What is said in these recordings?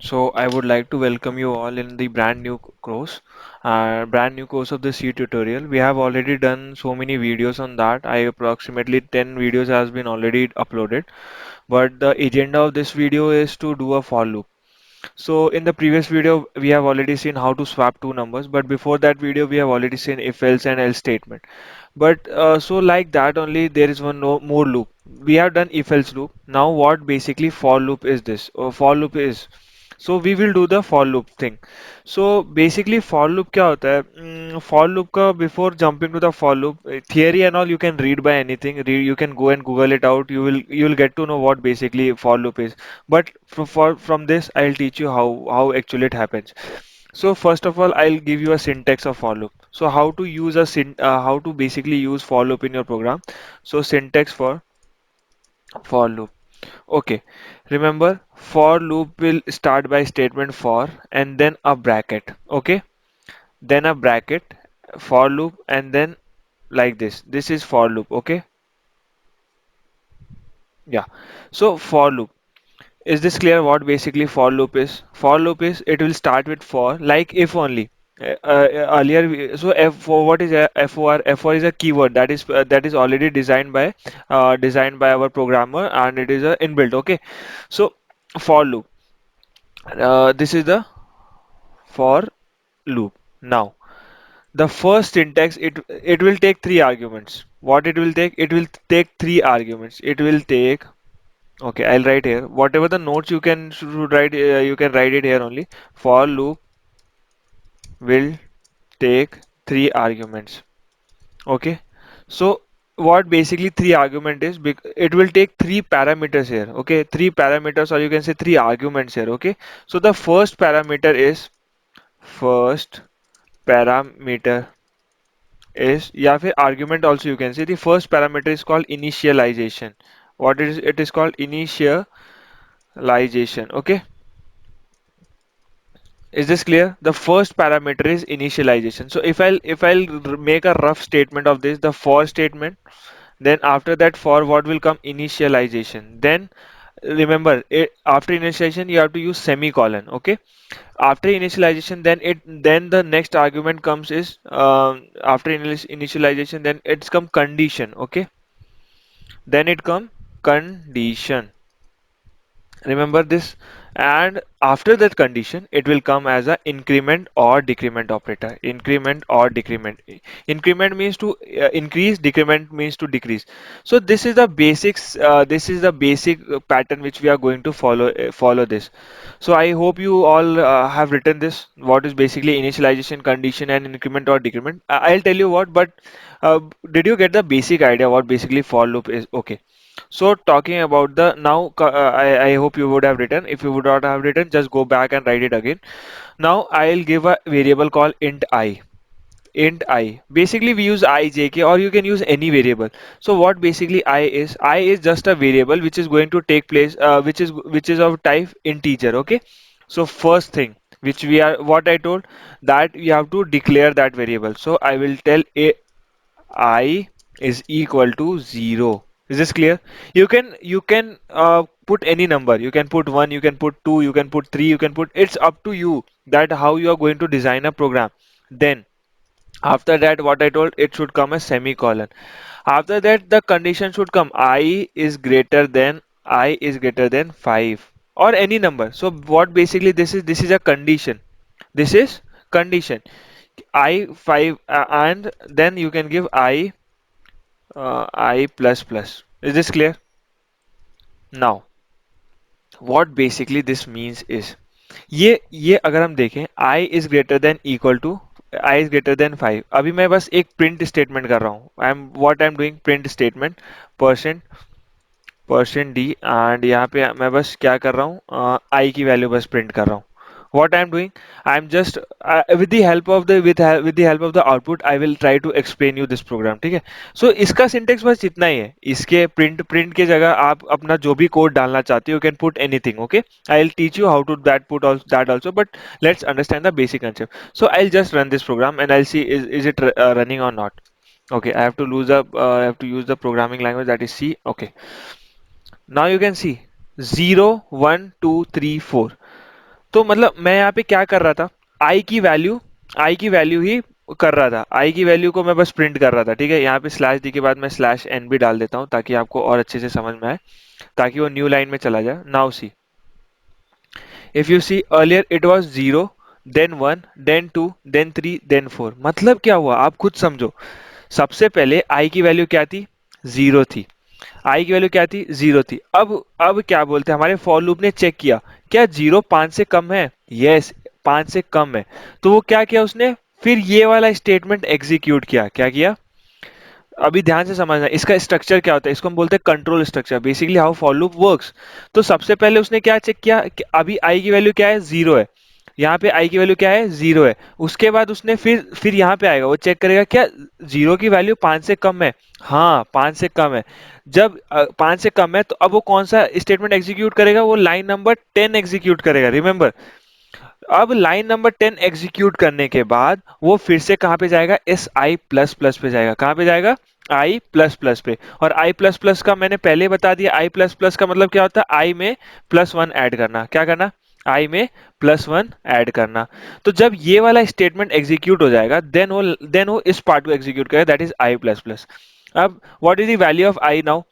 So I would like to welcome you all in the brand new course of the C tutorial. We have already done so many videos on that. I approximately 10 videos has been already uploaded. But the agenda of this video is to do a for loop. So in the previous video, we have already seen how to swap two numbers. But before that video, we have already seen if else and else statement. But so like that only there is one no, more loop. We have done if else loop. Now what basically for loop is this? Or for loop is. So we will do the for loop thing. So basically for loop क्या होता है? For loop का before jumping to the for loop theory and all you can read by anything. You can go and Google it out. You will get to know what basically for loop is. But from this I'll teach you how actually it happens. So first of all, I'll give you a syntax of for loop. So how to basically use for loop in your program. So syntax for loop. Okay, remember for loop will start by statement for and then a bracket. Okay, then a bracket for loop and then like this. This is for loop. Okay, yeah. So for loop. Is this clear what basically for loop is? For loop is it will start with for like if only. Earlier, so F for what is FOR? FOR is a keyword that is already designed by our programmer and it is a inbuilt. Okay, so for loop. This is the for loop. Now the first syntax it will take three arguments. What it will take? It will take three arguments. It will take. Okay, I'll write here. Whatever the notes you can should write, you can write it here only. For loop will take three arguments. Okay, so what basically three argument is? It will take three parameters here. Okay, three parameters, or you can say three arguments here. Okay, so the first parameter is, या फिर argument also you can say. The first parameter is called initialization. What it is? It is called initialization. Okay. Is this clear? The first parameter is initialization. So if I'll make a rough statement of this, the for statement, then after that for what will come initialization. Then remember after initialization you have to use semicolon. Okay. After initialization, then the next argument comes is after initialization, then it's come condition. Okay. Then it come condition. Remember this, and after that condition it will come as a increment or decrement operator. Increment means to increase, decrement means to decrease. So this is the basics, this is the basic pattern which we are going to follow this. So I hope you all have written this, what is basically initialization, condition and increment or decrement. I'll tell you what, but did you get the basic idea what basically for loop is? Okay. So talking about the now, I hope you would have written. If you would not have written, just go back and write it again. Now I'll give a variable called int I. Int I. Basically, we use ijk or you can use any variable. So what basically I is? I is just a variable which is going to take place, which is of type integer. Okay. So first thing which we are what I told that you have to declare that variable. So I will tell I is equal to 0. Is this clear? You can put any number. You can put 1, you can put 2, you can put 3, you can put, it's up to you that how you are going to design a program. Then after that what I told, it should come a semicolon. After that the condition should come I is greater than 5 or any number. So what basically this is a condition. This is condition. I 5 and then you can give I plus plus. Is this clear? Now, what basically this means is ये अगर हम देखें I is greater than equal to I is greater than 5. अभी मैं बस एक print statement कर रहा हूँ. I'm doing print statement percent percent D and यहाँ पे मैं बस क्या कर रहा हूँ आई की वैल्यू बस प्रिंट कर रहा हूँ what I'm doing I'm just with the help of with the help of the output I will try to explain you this program ठीक है so इसका syntax बस इतना ही है इसके print के जगह आप अपना जो भी कोड डालना चाहते हो you can put anything okay I'll teach you how to that also but let's understand the basic concept so I'll just run this program and I'll see is it running or not okay I have to use the programming language that is C okay now you can see 0, 1, 2, 3, 4. तो मतलब मैं यहाँ पे क्या कर रहा था, आई की वैल्यू ही कर रहा था, आई की वैल्यू को मैं बस प्रिंट कर रहा था, ठीक है। यहाँ पे स्लैश डी के बाद मैं स्लैश एन भी डाल देता हूँ ताकि आपको और अच्छे से समझ में आए, ताकि वो न्यू लाइन में चला जाए। Now see, if you see earlier it was 0, then 1, then 2, then 3, then 4। मतलब क्या हुआ आप खुद समझो। सबसे पहले आई की वैल्यू क्या थी, 0 थी। आई की वैल्यू क्या थी, 0 थी। अब क्या बोलते हैं, हमारे फॉर लूप ने चेक किया, क्या 0 5 से कम है, यस 5 से कम है। तो वो क्या किया उसने, फिर ये वाला स्टेटमेंट एग्जीक्यूट किया। क्या किया, अभी ध्यान से समझना, इसका स्ट्रक्चर क्या होता है, इसको हम बोलते हैं control structure, basically how for loop works. तो सबसे पहले उसने क्या चेक किया कि अभी आई की वैल्यू क्या है, 0 है। यहाँ पे आई की वैल्यू क्या है, 0 है। उसके बाद उसने फिर यहाँ पे आएगा, वो चेक करेगा क्या 0 की वैल्यू 5 से कम है, हाँ 5 से कम है। जब 5 से कम है तो अब वो कौन सा स्टेटमेंट एग्जीक्यूट करेगा, वो लाइन नंबर 10 एग्जीक्यूट करेगा, रिमेंबर। अब लाइन नंबर 10 एग्जीक्यूट करने के बाद वो फिर से कहां पे जाएगा, एस आई प्लस प्लस पे जाएगा। कहां पे जाएगा, आई प्लस प्लस पे। और आई प्लस प्लस का मैंने पहले बता दिया, आई प्लस प्लस का मतलब क्या होता है, आई में प्लस वन ऐड करना। क्या करना, आई में प्लस वन ऐड करना। तो जब ये वाला स्टेटमेंट एग्जीक्यूट हो जाएगा, देन वो इस पार्ट को एग्जीक्यूट करेगा, that is i plus plus. अब what is the value of i now,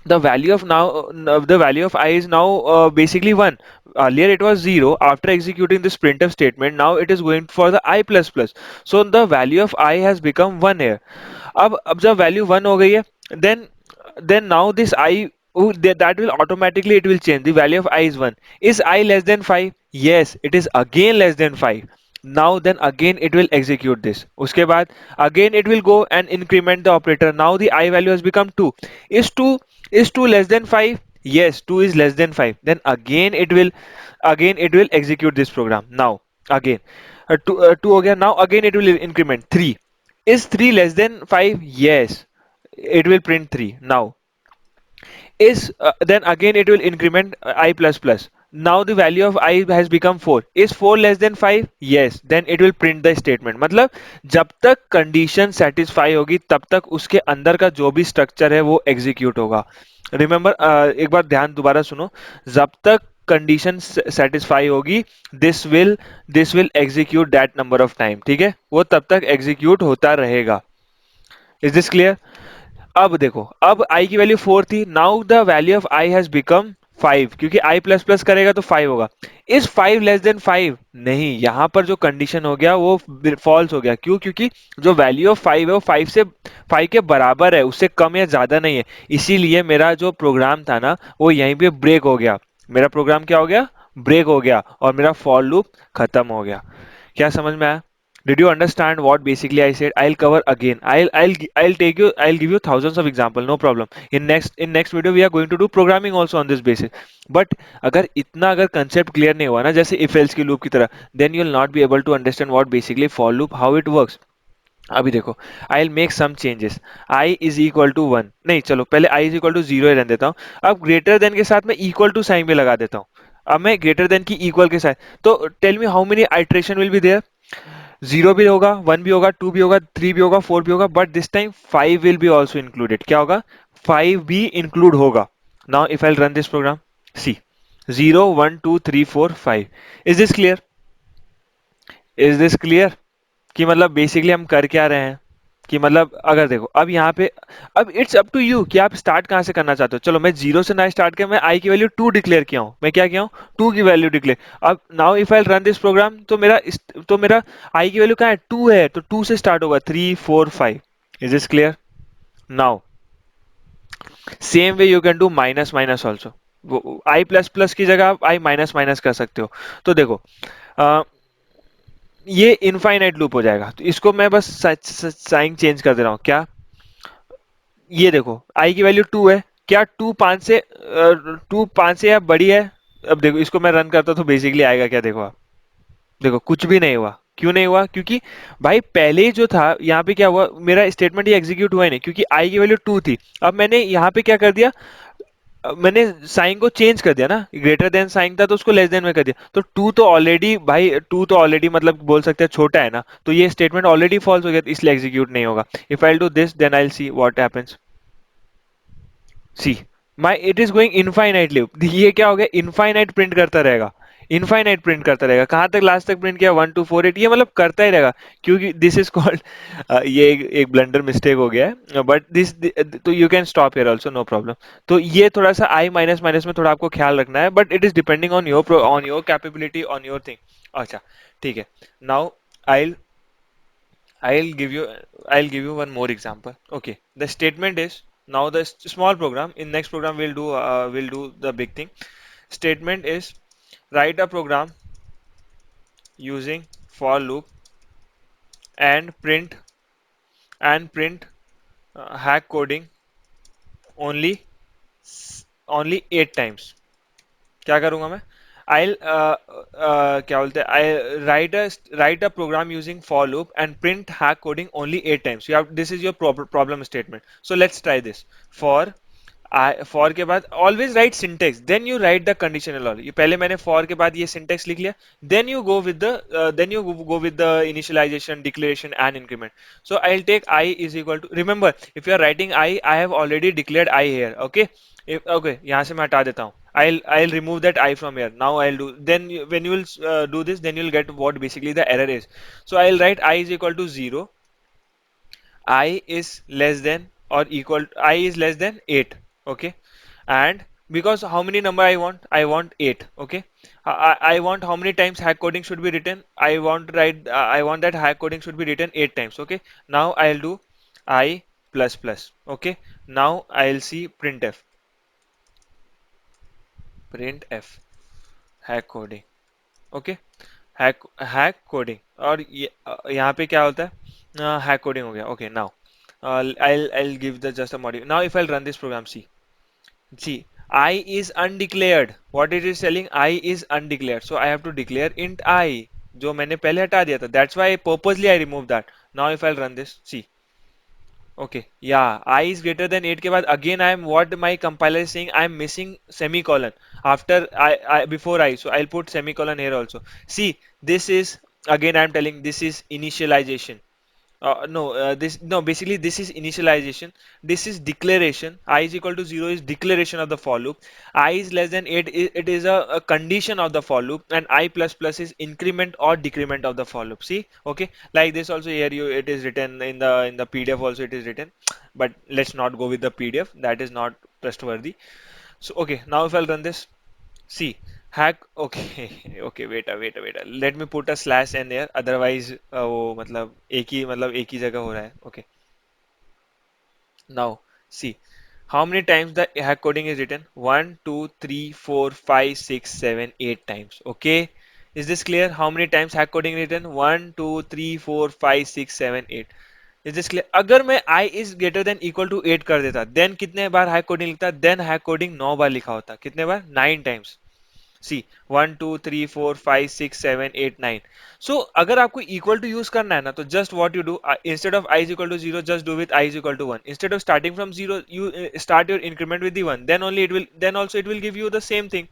the value of I is now basically 1. Earlier it was 0. After executing this printf statement, now it is going for the I plus plus. So the value of I has become 1 here. अब जब value 1 हो गई है, then now this I, that will automatically it will change. The value of I is 1. Is I less than 5? Yes, it is again less than 5. Now then again it will execute this. उसके बाद again it will go and increment the operator. Now the I value has become 2. Is 2 less than 5? Yes, 2 is less than 5. Then again it will execute this program. Now again 2 हो गया. Now again it will increment 3. Is 3 less than 5? Yes, it will print 3. Now is then again it will increment I plus plus. Now the value of I has become 4. Is 4 less than 5? Yes, then it will print the statement. मतलब जब तक condition satisfy होगी तब तक उसके अंदर का जो भी स्ट्रक्चर है वो एग्जीक्यूट होगा। रिमेंबर, एक बार ध्यान दोबारा सुनो, जब तक कंडीशन सेटिस्फाई होगी this will execute that number of time, ठीक है, वो तब तक एग्जीक्यूट होता रहेगा। Is this clear. अब देखो, अब i की वैल्यू 4 थी, now the value of i has become 5, क्योंकि i प्लस प्लस करेगा तो 5 होगा। Is 5 less than 5? नहीं, यहां पर जो कंडीशन हो गया वो फॉल्स हो गया। क्यों, क्योंकि जो वैल्यू ऑफ 5 है वो 5 के बराबर है, उससे कम या ज्यादा नहीं है। इसीलिए मेरा जो प्रोग्राम था ना वो यहीं पे ब्रेक हो गया। मेरा प्रोग्राम क्या हो गया, ब्रेक हो गया, और मेरा फॉर लूप खत्म हो गया। क्या समझ में आया? Did you understand what basically I said? I'll cover again. I'll give you thousands of example, no problem. In next video we are going to do programming also on this basis. But अगर concept clear नहीं हुआ ना, जैसे if else की loop की तरह, then you'll not be able to understand what basically for loop, how it works. अभी देखो, I'll make some changes. I is equal to 1, नहीं चलो पहले I is equal to 0 ही रहने देता हूँ। अब greater than के साथ मैं equal to साइन भी लगा देता हूँ। अब मैं greater than की equal के साथ, तो tell me how many iteration will be there? 0 भी होगा, 1 भी होगा, 2 भी होगा, 3 भी होगा, 4 भी होगा, but this time 5 will be also included. क्या होगा, 5 भी इंक्लूड होगा। Now if I run this program, see 0 1 2 3 4 5। Is this clear? Is this clear कि मतलब बेसिकली हम कर क्या रहे हैं, कि मतलब अगर देखो अब यहाँ पे, अब इट्स अप टू यू कि आप स्टार्ट कहाँ से करना चाहते हो। चलो मैं 0 से ना स्टार्ट किया, मैं आई की वैल्यू 2 डिक्लेयर किया हूँ। मैं क्या किया हूँ, 2 की वैल्यू डिक्लेयर। अब now if I run this program, तो मेरा आई की वैल्यू कहाँ है, 2 है, तो 2 से स्टार्ट होगा, 3 4 5। Is this clear? Now same way you can do minus minus also. I plus plus की जगह आप आई माइनस माइनस कर सकते हो। तो देखो, ये इनफाइनाइट लूप हो जाएगा, तो इसको मैं बस साइन चेंज कर दे रहा हूँ। क्या, ये देखो आई की वैल्यू 2 है, क्या 2 5 से या बड़ी है? अब देखो इसको मैं रन करता तो बेसिकली आएगा क्या, देखो आप, देखो कुछ भी नहीं हुआ। क्यों नहीं हुआ, क्योंकि भाई पहले ही जो था यहाँ पे क्या हुआ, मेरा स्टेटमेंट ये एग्जीक्यूट हुआ ही नहीं, क्योंकि आई की वैल्यू 2 थी। अब मैंने यहाँ पे क्या कर दिया, मैंने साइन को चेंज कर दिया ना, ग्रेटर देन साइन था तो उसको लेस देन में कर दिया। तो 2 तो ऑलरेडी भाई, 2 तो ऑलरेडी मतलब बोल सकते हैं छोटा है ना, तो ये स्टेटमेंट ऑलरेडी फॉल्स हो गया, इसलिए एग्जीक्यूट नहीं होगा। If I do this then I will see what happens. See my it is going infinitely, ये क्या हो गया, इनफाइनाइट प्रिंट करता रहेगा। इनफाइनाइट प्रिंट करता रहेगा, कहाँ तक लास्ट तक प्रिंट किया, 1248, ये मतलब करता ही रहेगा, क्योंकि दिस इज कॉल्ड ये एक ब्लंडर मिस्टेक हो गया है, बट दिस, तो you can stop here also, no problem. तो ये थोड़ा सा आई माइनस माइनस में थोड़ा आपको ख्याल रखना है, but it is depending on your capability, on your thing. अच्छा, ठीक है। Now I I'll give you I'll give you one more example. Okay, the statement is now the small program. In next program we'll do the big thing. Statement is write a program using for loop and print hack coding only only 8 times. क्या करूंगा मैं? I'll क्या बोलते हैं? I write a program using for loop and print hack coding only 8 times. You have this is your problem statement. So let's try this. For for के बाद always write syntax. Then you write the conditional or. ये पहले मैंने for के बाद ये syntax लिख लिया. Then you go with the go with the initialization, declaration and increment. So I'll take I is equal to. Remember, if you are writing I have already declared I here. Okay. Okay, यहाँ से मैं हटा देता हूँ. I'll remove that I from here. Now I'll do. Then when you will do this, then you'll get what basically the error is. So I'll write I is equal to 0, I is less than or equal. I is less than 8. Okay, and because how many number I want? I want 8. Okay, I want how many times hack coding should be written? I want to write. I want that hack coding should be written 8 times. Okay, now I'll do I plus plus. Okay, now I'll see printf. Printf hack coding. Okay, hack coding, और यहाँ पे क्या होता है, hack coding हो गया. Okay, now I'll give the just a module. Now if I'll run this program, see I is undeclared. What it is telling? I is undeclared, so I have to declare int I, जो मैंने पहले हटा दिया था. That's why purposely I removed that. Now if I'll run this, see. Okay, yeah, I is greater than 8 के बाद again I am, what my compiler is saying, I am missing semicolon after I before I, so I'll put semicolon here also. See, this is, again I am telling, this is initialization. No, this no. Basically, this is initialization. This is declaration. I is equal to 0 is declaration of the for loop. I is less than 8. It is a condition of the for loop, and I plus plus is increment or decrement of the for loop. See, okay, like this also here. It is written in the PDF also. It is written, but let's not go with the PDF. That is not trustworthy. So okay, now if I'll run this, see, hack. Okay, okay, wait. Let me put a slash n there. Otherwise, वो मतलब एक ही जगह हो रहा है. Okay. Now, see, how many times the hack coding is written? 1, 2, 3, 4, 5, 6, 7, 8 times. Okay. Is this clear? How many times hack coding is written? 1, 2, 3, 4, 5, 6, 7, 8. Is this clear? अगर मैं I is greater than equal to 8 कर देता, then कितने बार hack coding लिखता? Then hack coding 9 बार लिखा होता. कितने बार? 9 times. सी 1 2 3 4 5 6 7 8 9. सो अगर आपको इक्वल टू यूज करना है ना, तो just what you do, instead of I is equal to 0, just do with I is equal to 1. Instead of starting from 0, you start your increment with the 1. Then only it will, then also it will give you the same thing.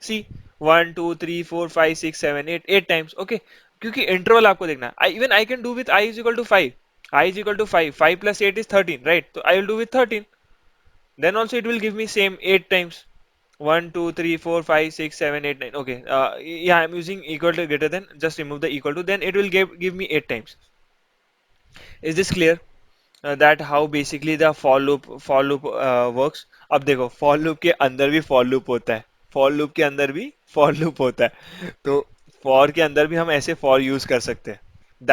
See 1 2 3 4 5 6 7 8 times. Okay, क्योंकि interval आपको देखना है. Even I can do with I is equal to 5. I is equal to 5, 5 plus 8 is 13, right? तो i will do with 13. Then also it will give me same 8 times. 1 2 3 4 5 6 7 8 9. Okay, yeah, I'm using equal to greater than, just remove the equal to, then it will give me 8 times. Is this clear? That how basically the for loop works. अब देखो, for loop के अंदर भी for loop होता है, for loop के अंदर भी for loop होता है. तो for के अंदर भी हम ऐसे for यूज कर सकते हैं.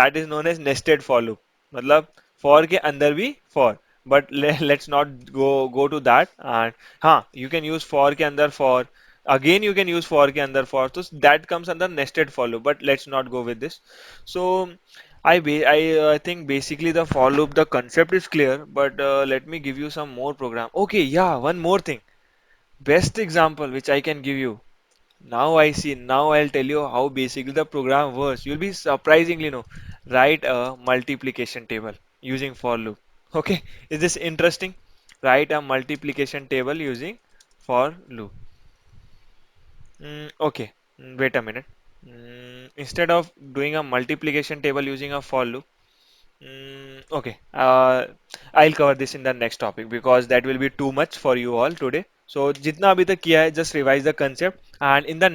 That is known as nested for loop. मतलब for के अंदर भी for, but let's not go to that. And हाँ, you can use for के अंदर for, again you can use for के अंदर for, so that comes under nested for loop, but let's not go with this. So I think basically the for loop, the concept is clear, but let me give you some more program. Okay, yeah, one more thing. Best example which I can give you. Now I see. Now I'll tell you how basically the program works. You'll be surprisingly know. Write a multiplication table using for loop. Okay, is this interesting? Write a multiplication table using for loop. Okay, wait a minute. Instead of doing a multiplication table using a for loop, okay, I'll cover this in the next topic because that will be too much for you all today. So जितना अभी तक किया है, just revise the concept, and in the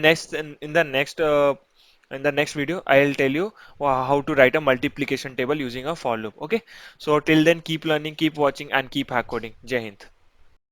next video I'll tell you how to write a multiplication table using a for loop. Okay, so till then keep learning, keep watching, and keep hack coding. Jai Hind.